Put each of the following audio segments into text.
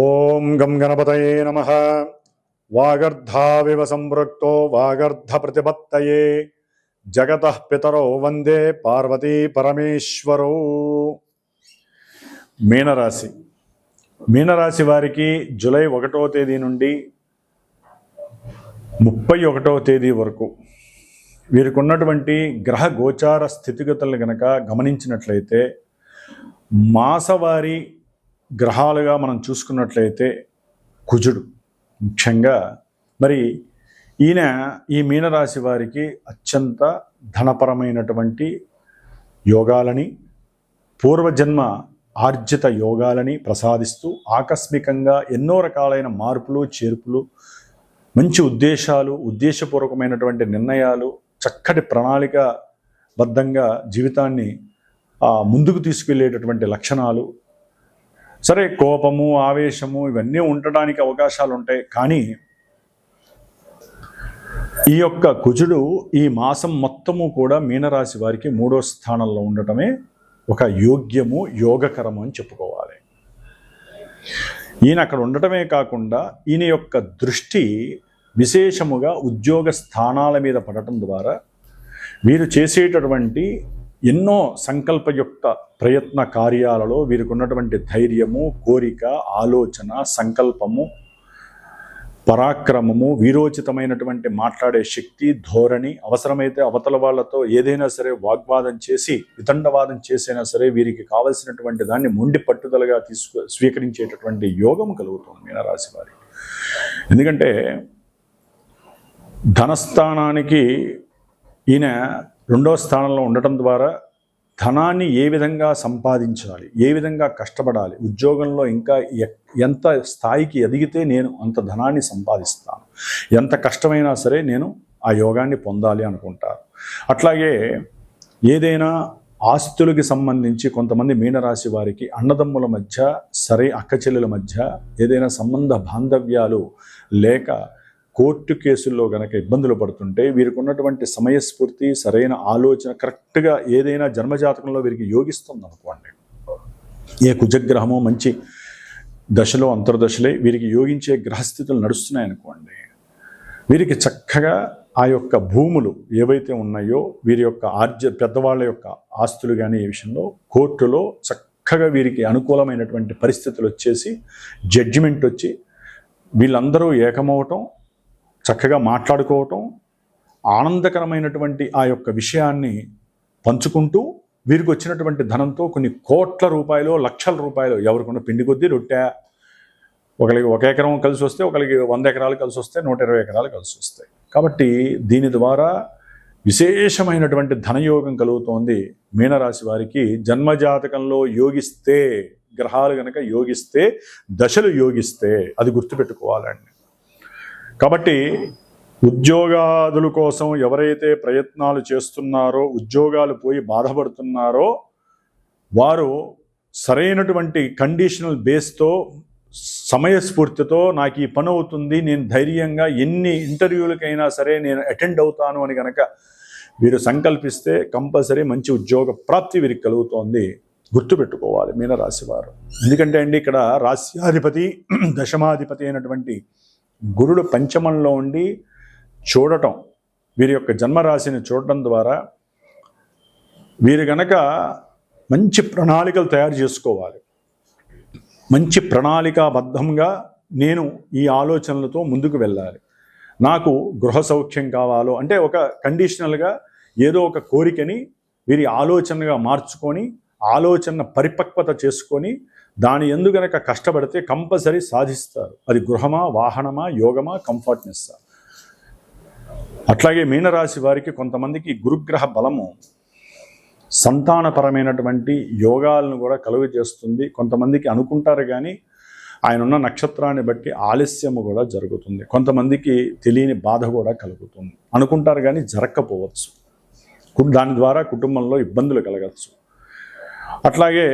ఓం గం గణపతయే నమః. వాగర్ధావివ సంపృక్తో వాగర్ధ ప్రతిపత్తయే జగతః పితరో వందే పార్వతీ పరమేశ్వరో. మీనరాశి. మీనరాశి వారికి జూలై 1వ తేదీ నుండి 31వ తేదీ వరకు వీరికి ఉన్నటువంటి గ్రహ గోచార స్థితిగతులను గనక గమనించినట్లయితే, మాసవారి గ్రహాలుగా మనం చూసుకున్నట్లయితే కుజుడు ముఖ్యంగా మరి ఈ మీనరాశి వారికి అత్యంత ధనపరమైనటువంటి యోగాలని, పూర్వజన్మ ఆర్జిత యోగాలని ప్రసాదిస్తూ ఆకస్మికంగా ఎన్నో రకాలైన మార్పులు చేర్పులు, మంచి ఉద్దేశాలు, ఉద్దేశపూర్వకమైనటువంటి నిర్ణయాలు, చక్కటి ప్రణాళికాబద్ధంగా జీవితాన్ని ముందుకు తీసుకెళ్లేటటువంటి లక్షణాలు. సరే, కోపము, ఆవేశము ఇవన్నీ ఉండడానికి అవకాశాలు ఉంటాయి. కానీ ఈ యొక్క కుజుడు ఈ మాసం మొత్తము కూడా మీనరాశి వారికి 3వ స్థానంలో ఉండటమే ఒక యోగ్యము, యోగకరము అని చెప్పుకోవాలి. ఈయన అక్కడ ఉండటమే కాకుండా ఈయన యొక్క దృష్టి విశేషముగా ఉద్యోగ స్థానాల మీద పడటం ద్వారా వీరు చేసేటటువంటి ఎన్నో సంకల్పయుక్త ప్రయత్న కార్యాలలో వీరికి ఉన్నటువంటి ధైర్యము, కోరిక, ఆలోచన, సంకల్పము, పరాక్రమము, వీరోచితమైనటువంటి మాట్లాడే శక్తి, ధోరణి, అవసరమైతే అవతల వాళ్ళతో ఏదైనా సరే వాగ్వాదం చేసి వితండవాదం చేసైనా సరే వీరికి కావలసినటువంటి దాన్ని మొండి పట్టుదలగా స్వీకరించేటటువంటి యోగం కలుగుతుంది మీనరాశి వారికి. ఎందుకంటే ధనస్థానానికి ఈయన 2వ స్థానంలో ఉండటం ద్వారా ధనాన్ని ఏ విధంగా సంపాదించాలి, ఏ విధంగా కష్టపడాలి, ఉద్యోగంలో ఇంకా ఎంత స్థాయికి ఎదిగితే నేను అంత ధనాన్ని సంపాదిస్తాను, ఎంత కష్టమైనా సరే నేను ఆ యోగాన్ని పొందాలి అనుకుంటారు. అట్లాగే ఏదైనా ఆస్తులకి సంబంధించి కొంతమంది మీనరాశి వారికి అన్నదమ్ముల మధ్య, అక్కచెల్లెల మధ్య ఏదైనా సంబంధ బాంధవ్యాలు లేక కోర్టు కేసుల్లో గనక ఇబ్బందులు పడుతుంటే వీరికి ఉన్నటువంటి సమయస్ఫూర్తి, సరైన ఆలోచన కరెక్ట్గా ఏదైనా జన్మజాతకంలో వీరికి యోగిస్తుంది అనుకోండి. ఏ కుజగ్రహమో మంచి దశలో అంతర్దశలే వీరికి యోగించే గ్రహస్థితులు నడుస్తున్నాయనుకోండి, వీరికి చక్కగా ఆ యొక్క భూములు ఏవైతే ఉన్నాయో వీరి యొక్క పెద్దవాళ్ళ యొక్క ఆస్తులు కానీ ఈ విషయంలో కోర్టులో చక్కగా వీరికి అనుకూలమైనటువంటి పరిస్థితులు వచ్చేసి జడ్జిమెంట్ వచ్చి వీళ్ళందరూ ఏకమవటం, చక్కగా మాట్లాడుకోవటం, ఆనందకరమైనటువంటి ఆ యొక్క విషయాన్ని పంచుకుంటూ వీరికి వచ్చినటువంటి ధనంతో కొన్ని కోట్ల రూపాయలు, లక్షల రూపాయలు, ఎవరికున్న పిండి కొద్దీ రొట్టె, ఒకరికి 1 ఎకరం కలిసి వస్తే, ఒకరికి 100 ఎకరాలు కలిసి వస్తే, 120 ఎకరాలు కలిసి వస్తాయి. కాబట్టి దీని ద్వారా విశేషమైనటువంటి ధనయోగం కలుగుతోంది మీనరాశి వారికి. జన్మజాతకంలో యోగిస్తే, గ్రహాలు కనుక యోగిస్తే, దశలు యోగిస్తే అది గుర్తుపెట్టుకోవాలండి. కాబట్టి ఉద్యోగాదుల కోసం ఎవరైతే ప్రయత్నాలు చేస్తున్నారో, ఉద్యోగాలు పోయి బాధపడుతున్నారో వారు సరైనటువంటి కండిషనల్ బేస్తో, సమయస్ఫూర్తితో నాకు ఈ పని అవుతుంది, నేను ధైర్యంగా ఎన్ని ఇంటర్వ్యూలకైనా సరే నేను అటెండ్ అవుతాను అని కనుక వీరు సంకల్పిస్తే కంపల్సరీ మంచి ఉద్యోగ ప్రాప్తి వీరికి కలుగుతోంది. గుర్తుపెట్టుకోవాలి మీనరాశి వారు. ఎందుకంటే అండి ఇక్కడ రాశ్యాధిపతి, దశమాధిపతి అయినటువంటి గురుడు పంచమంలో ఉండి చూడటం, వీరి యొక్క జన్మరాశిని చూడటం ద్వారా వీరు గనక మంచి ప్రణాళికలు తయారు చేసుకోవాలి. మంచి ప్రణాళికాబద్ధంగా నేను ఈ ఆలోచనలతో ముందుకు వెళ్ళాలి, నాకు గృహ సౌఖ్యం కావాలో అంటే ఒక కండిషనల్గా ఏదో ఒక కోరికని వీరి ఆలోచనగా మార్చుకొని, ఆలోచన పరిపక్వత చేసుకొని దాని ఎందు గనక కష్టపడితే కంపల్సరీ సాధిస్తారు. అది గృహమా, వాహనమా, యోగమా, కంఫర్ట్నెస్. అట్లాగే మీనరాశి వారికి కొంతమందికి గురుగ్రహ బలము సంతానపరమైనటువంటి యోగాలను కూడా కలుగజేస్తుంది. కొంతమందికి అనుకుంటారు కానీ ఆయన ఉన్న నక్షత్రాన్ని బట్టి ఆలస్యము కూడా జరుగుతుంది. కొంతమందికి తెలియని బాధ కూడా కలుగుతుంది. అనుకుంటారు కానీ జరగకపోవచ్చు. దాని ద్వారా కుటుంబంలో ఇబ్బందులు కలగచ్చు. అట్లాగే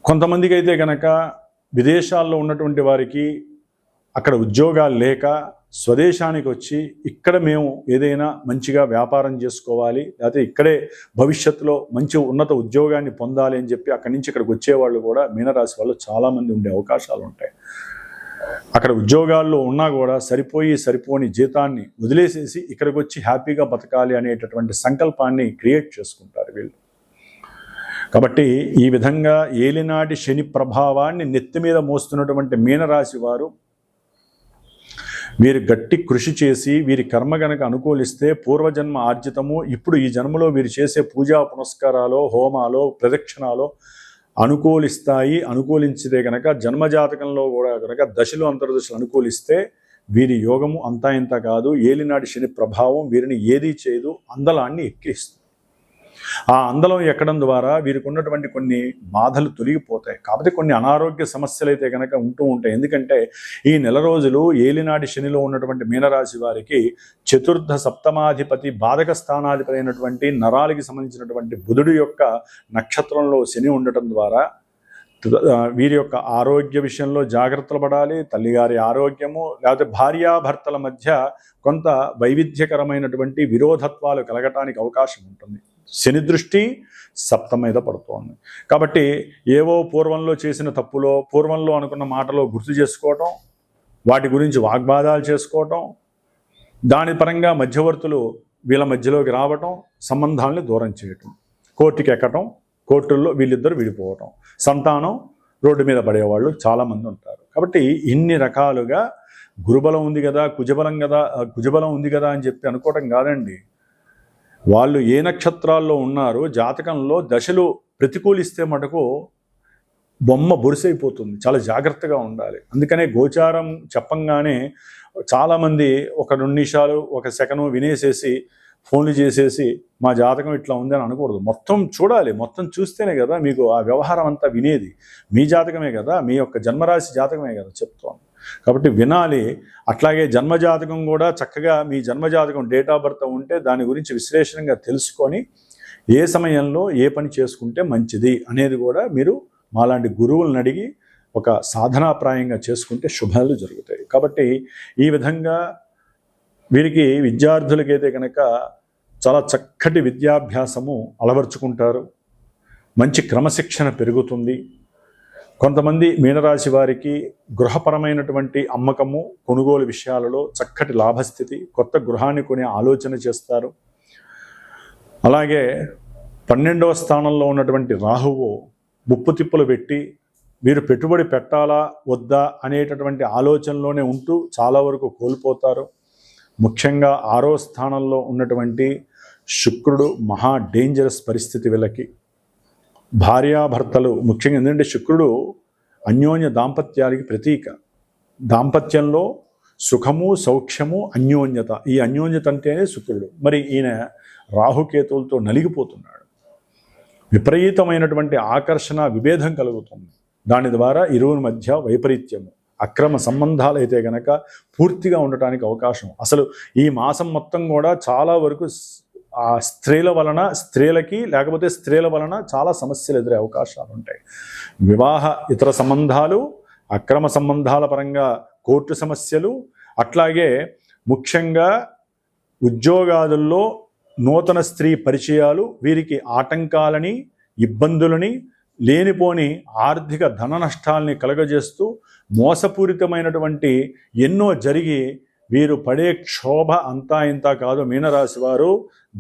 కొంతమందికి అయితే కనుక విదేశాల్లో ఉన్నటువంటి వారికి అక్కడ ఉద్యోగాలు లేక స్వదేశానికి వచ్చి ఇక్కడ మేము ఏదైనా మంచిగా వ్యాపారం చేసుకోవాలి, లేకపోతే ఇక్కడే భవిష్యత్తులో మంచి ఉన్నత ఉద్యోగాన్ని పొందాలి అని చెప్పి అక్కడి నుంచి ఇక్కడికి వచ్చేవాళ్ళు కూడా మీనరాశి వాళ్ళు చాలామంది ఉండే అవకాశాలు ఉంటాయి. అక్కడ ఉద్యోగాల్లో ఉన్నా కూడా సరిపోని జీతాన్ని వదిలేసేసి ఇక్కడికి వచ్చి హ్యాపీగా బతకాలి అనేటటువంటి సంకల్పాన్ని క్రియేట్ చేసుకుంటారు వీళ్ళు. కాబట్టి ఈ విధంగా ఏలినాటి శని ప్రభావాన్ని నెత్తి మీద మోస్తున్నటువంటి మీనరాశి వారు వీరు గట్టి కృషి చేసి వీరి కర్మ గనక అనుకూలిస్తే పూర్వజన్మ ఆర్జితము ఇప్పుడు ఈ జన్మలో వీరు చేసే పూజా పునస్కారాలు, హోమాలో, ప్రదక్షిణాలో అనుకూలిస్తాయి. అనుకూలించితే కనుక జన్మజాతకంలో కూడా కనుక దశలు అంతర్దశలు అనుకూలిస్తే వీరి యోగము అంతా ఇంత కాదు. ఏలినాటి శని ప్రభావం వీరిని ఏదీ చేయదు, అందలాన్ని ఎక్కిస్తుంది. ఆ అందలం ఎక్కడం ద్వారా వీరికి ఉన్నటువంటి కొన్ని బాధలు తొలగిపోతాయి. కాబట్టి కొన్ని అనారోగ్య సమస్యలు అయితే కనుక ఉంటూ ఉంటాయి. ఎందుకంటే ఈ నెల రోజులు ఏలినాటి శనిలో ఉన్నటువంటి మీనరాశి వారికి చతుర్థ సప్తమాధిపతి బాధక స్థానాధిపతి అయినటువంటి నరాలకి సంబంధించినటువంటి బుధుడు యొక్క నక్షత్రంలో శని ఉండటం ద్వారా వీరి యొక్క ఆరోగ్య విషయంలో జాగ్రత్తలు పడాలి. తల్లిగారి ఆరోగ్యము, లేకపోతే భార్యాభర్తల మధ్య కొంత వైవిధ్యకరమైనటువంటి విరోధత్వాలు కలగటానికి అవకాశం ఉంటుంది. శని దృష్టి సప్తమ మీద పడుతోంది కాబట్టి ఏవో పూర్వంలో చేసిన తప్పులో, పూర్వంలో అనుకున్న మాటలో గుర్తు చేసుకోవటం, వాటి గురించి వాగ్వాదాలు చేసుకోవటం, దాని పరంగా మధ్యవర్తులు వీళ్ళ మధ్యలోకి రావటం, సంబంధాలని దూరం చేయటం, కోర్టుకి ఎక్కటం, కోర్టుల్లో వీళ్ళిద్దరు విడిపోవటం, సంతానం రోడ్డు మీద పడేవాళ్ళు చాలామంది ఉంటారు. కాబట్టి ఇన్ని రకాలుగా గురుబలం ఉంది కదా, కుజబలం ఉంది కదా అని చెప్పి అనుకోవటం కాదండి. వాళ్ళు ఏ నక్షత్రాల్లో ఉన్నారో జాతకంలో దశలు ప్రతికూలిస్తే మటుకు బొమ్మ బొరుసైపోతుంది. చాలా జాగ్రత్తగా ఉండాలి. అందుకనే గోచారం చెప్పంగానే చాలామంది ఒక 2 నిమిషాలు, 1 సెకను వినేసేసి ఫోన్లు చేసేసి మా జాతకం ఇట్లా ఉంది అని అనకూడదు. మొత్తం చూడాలి. మొత్తం చూస్తేనే కదా మీకు ఆ వ్యవహారం అంతా వినేది. మీ జాతకమే కదా, మీ యొక్క జన్మరాశి జాతకమే కదా చెప్తాను. కాబట్టి వినాలి. అట్లాగే జన్మజాతకం కూడా చక్కగా మీ జన్మజాతకం డేట్ ఆఫ్ బర్త్ ఉంటే దాని గురించి విశ్లేషణగా తెలుసుకొని ఏ సమయంలో ఏ పని చేసుకుంటే మంచిది అనేది కూడా మీరు మాలాంటి గురువులను అడిగి ఒక సాధనాప్రాయంగా చేసుకుంటే శుభాలు జరుగుతాయి. కాబట్టి ఈ విధంగా వీరికి విద్యార్థులకైతే కనుక చాలా చక్కటి విద్యాభ్యాసము అలవర్చుకుంటారు. మంచి క్రమశిక్షణ పెరుగుతుంది. కొంతమంది మీనరాశి వారికి గృహపరమైనటువంటి అమ్మకము, కొనుగోలు విషయాలలో చక్కటి లాభస్థితి, కొత్త గృహాన్ని కొనే ఆలోచన చేస్తారు. అలాగే 12వ స్థానంలో ఉన్నటువంటి రాహువు ముప్పు తిప్పులు పెట్టి వీరు పెట్టుబడి పెట్టాలా వద్దా అనేటటువంటి ఆలోచనలోనే ఉంటూ చాలా వరకు కోల్పోతారు. ముఖ్యంగా 6వ స్థానంలో ఉన్నటువంటి శుక్రుడు మహా డేంజరస్ పరిస్థితి వీళ్ళకి. భార్యాభర్తలు ముఖ్యంగా ఎందుకంటే శుక్రుడు అన్యోన్య దాంపత్యానికి ప్రతీక. దాంపత్యంలో సుఖము, సౌఖ్యము, అన్యోన్యత. ఈ అన్యోన్యత అంటేనే శుక్రుడు. మరి ఈయన రాహుకేతువులతో నలిగిపోతున్నాడు. విపరీతమైనటువంటి ఆకర్షణ, విభేదం కలుగుతుంది. దాని ద్వారా ఇరువురి మధ్య వైపరీత్యము, అక్రమ సంబంధాలు అయితే కనుక పూర్తిగా ఉండటానికి అవకాశం. అసలు ఈ మాసం మొత్తం కూడా చాలా వరకు ఆ స్త్రీలకి లేకపోతే స్త్రీల వలన చాలా సమస్యలు ఎదురే అవకాశాలు ఉంటాయి. వివాహ ఇతర సంబంధాలు, అక్రమ సంబంధాల పరంగా కోర్టు సమస్యలు, అట్లాగే ముఖ్యంగా ఉద్యోగాదుల్లో నూతన స్త్రీ పరిచయాలు వీరికి ఆటంకాలని, ఇబ్బందులని, లేనిపోని ఆర్థిక ధన నష్టాలని కలుగజేస్తూ మోసపూరితమైనటువంటి ఎన్నో జరిగి వీరు పడే క్షోభ అంతా ఇంత కాదు. మీనరాశి వారు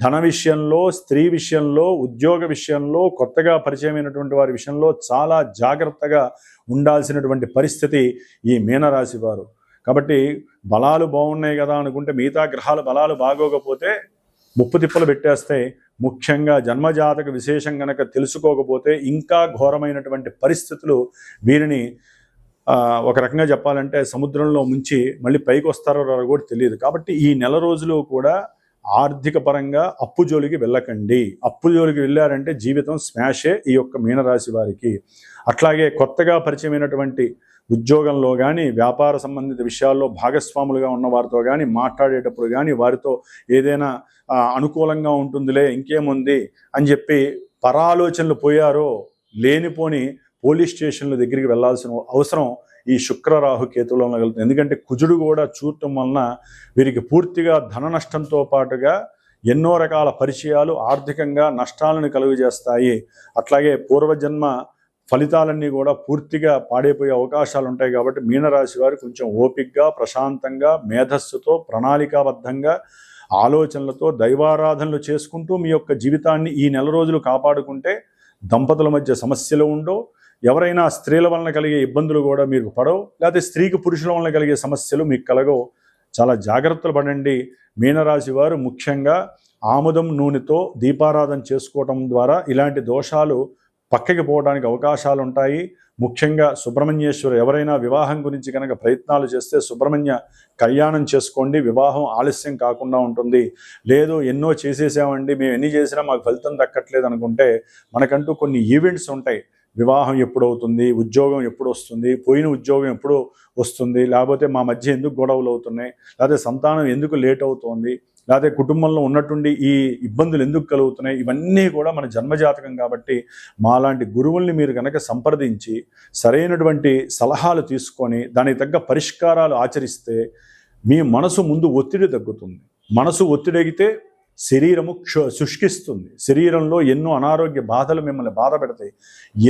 ధన విషయంలో, స్త్రీ విషయంలో, ఉద్యోగ విషయంలో, కొత్తగా పరిచయమైనటువంటి వారి విషయంలో చాలా జాగ్రత్తగా ఉండాల్సినటువంటి పరిస్థితి ఈ మీనరాశి వారు. కాబట్టి బలాలు బాగున్నాయి కదా అనుకుంటే మిగతా గ్రహాల బలాలు బాగోకపోతే ముప్పు తిప్పలు పెట్టేస్తే, ముఖ్యంగా జన్మజాతక విశేషం కనుక తెలుసుకోకపోతే ఇంకా ఘోరమైనటువంటి పరిస్థితులు వీరిని ఒక రకంగా చెప్పాలంటే సముద్రంలో ముంచి మళ్ళీ పైకి వస్తారో కూడా తెలియదు. కాబట్టి ఈ నెల రోజులు కూడా ఆర్థిక పరంగా అప్పు జోలికి వెళ్ళకండి. అప్పు జోలికి వెళ్ళారంటే జీవితం స్మాషే ఈ యొక్క మీనరాశి వారికి. అట్లాగే కొత్తగా పరిచయమైనటువంటి ఉద్యోగంలో కానీ, వ్యాపార సంబంధిత విషయాల్లో భాగస్వాములుగా ఉన్న వారితో కానీ మాట్లాడేటప్పుడు కానీ వారితో ఏదైనా అనుకూలంగా ఉంటుందిలే ఇంకేముంది అని చెప్పి పరాలోచనలు పోయారో లేనిపోని పోలీస్ స్టేషన్ల దగ్గరికి వెళ్లాల్సిన అవసరం ఈ శుక్ర రాహు కేతువుల వలన కలుగుతుంది. ఎందుకంటే కుజుడు కూడా చూడటం వలన వీరికి పూర్తిగా ధన నష్టంతో పాటుగా ఎన్నో రకాల పరిచయాలు ఆర్థికంగా నష్టాలను కలుగజేస్తాయి. అట్లాగే పూర్వజన్మ ఫలితాలన్నీ కూడా పూర్తిగా పాడైపోయే అవకాశాలు ఉంటాయి. కాబట్టి మీనరాశి వారు కొంచెం ఓపికగా, ప్రశాంతంగా, మేధస్సుతో, ప్రణాళికాబద్ధంగా, ఆలోచనలతో, దైవారాధనలు చేసుకుంటూ మీ యొక్క జీవితాన్ని ఈ నెల రోజులు కాపాడుకుంటే దంపతుల మధ్య సమస్యలు ఉండవు. ఎవరైనా స్త్రీల వలన కలిగే ఇబ్బందులు కూడా మీకు పడవు, లేకపోతే స్త్రీకి పురుషుల వలన కలిగే సమస్యలు మీకు కలగవు. చాలా జాగ్రత్తలు పడండి. మీనరాశి వారు ముఖ్యంగా ఆముదం నూనెతో దీపారాధన చేసుకోవటం ద్వారా ఇలాంటి దోషాలు పక్కకి పోవడానికి అవకాశాలు ఉంటాయి. ముఖ్యంగా సుబ్రహ్మణ్యేశ్వరు, ఎవరైనా వివాహం గురించి కనుక ప్రయత్నాలు చేస్తే సుబ్రహ్మణ్య కళ్యాణం చేసుకోండి, వివాహం ఆలస్యం కాకుండా ఉంటుంది. లేదు ఎన్నో చేసేసామండి, మేము ఎన్ని చేసినా మాకు ఫలితం దక్కట్లేదు అనుకుంటే మనకంటూ కొన్ని ఈవెంట్స్ ఉంటాయి. వివాహం ఎప్పుడు అవుతుంది, ఉద్యోగం ఎప్పుడు వస్తుంది, పోయిన ఉద్యోగం ఎప్పుడు వస్తుంది, లేకపోతే మా మధ్య ఎందుకు గొడవలు అవుతున్నాయి, లేకపోతే సంతానం ఎందుకు లేట్ అవుతోంది, లేకపోతే కుటుంబంలో ఉన్నట్టుండి ఈ ఇబ్బందులు ఎందుకు కలుగుతున్నాయి, ఇవన్నీ కూడా మన జన్మజాతకం. కాబట్టి మాలాంటి గురువుల్ని మీరు కనుక సంప్రదించి సరైనటువంటి సలహాలు తీసుకొని దానికి తగ్గ పరిష్కారాలు ఆచరిస్తే మీ మనసు ముందు ఒత్తిడి తగ్గుతుంది. మనసు ఒత్తిడగితే శరీరము శుష్కిస్తుంది. శరీరంలో ఎన్నో అనారోగ్య బాధలు మిమ్మల్ని బాధ పెడతాయి.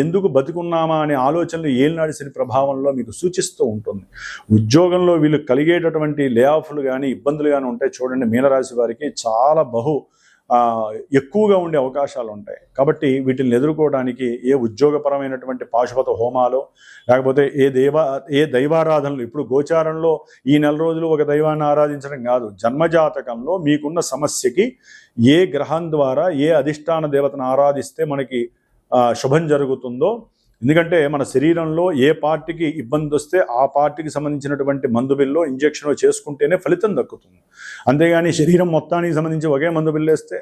ఎందుకు బతుకున్నామా అనే ఆలోచనలు ఏలినాడి శని ప్రభావంలో మీకు సూచిస్తూ ఉంటుంది. ఉద్యోగంలో వీళ్ళు కలిగేటటువంటి లే ఆఫ్లు కానీ ఇబ్బందులు కానీ ఉంటాయి చూడండి, మీనరాశి వారికి చాలా ఎక్కువగా ఉండే అవకాశాలు ఉంటాయి. కాబట్టి వీటిని ఎదుర్కోవడానికి ఏ ఉద్యోగపరమైనటువంటి పాశుపత హోమాలు, లేకపోతే ఏ దైవారాధనలు, ఇప్పుడు గోచారంలో ఈ నెల రోజులు ఒక దైవాన్ని ఆరాధించడం కాదు, జన్మజాతకంలో మీకున్న సమస్యకి ఏ గ్రహం ద్వారా ఏ అధిష్టాన దేవతను ఆరాధిస్తే మనకి శుభం జరుగుతుందో. ఎందుకంటే మన శరీరంలో ఏ పార్టీకి ఇబ్బంది వస్తే ఆ పార్టీకి సంబంధించినటువంటి మందు బిల్లో ఇంజక్షన్లో చేసుకుంటేనే ఫలితం దక్కుతుంది. అంతేగాని శరీరం మొత్తానికి సంబంధించి ఒకే మందు బిల్లు వేస్తే.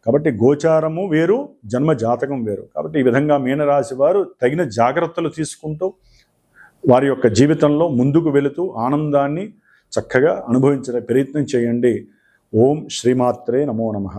కాబట్టి గోచారము వేరు, జన్మ జాతకం వేరు. కాబట్టి ఈ విధంగా మీనరాశి వారు తగిన జాగ్రత్తలు తీసుకుంటూ వారి యొక్క జీవితంలో ముందుకు వెళుతూ ఆనందాన్ని చక్కగా అనుభవించే ప్రయత్నం చేయండి. ఓం శ్రీమాత్రే నమో నమః.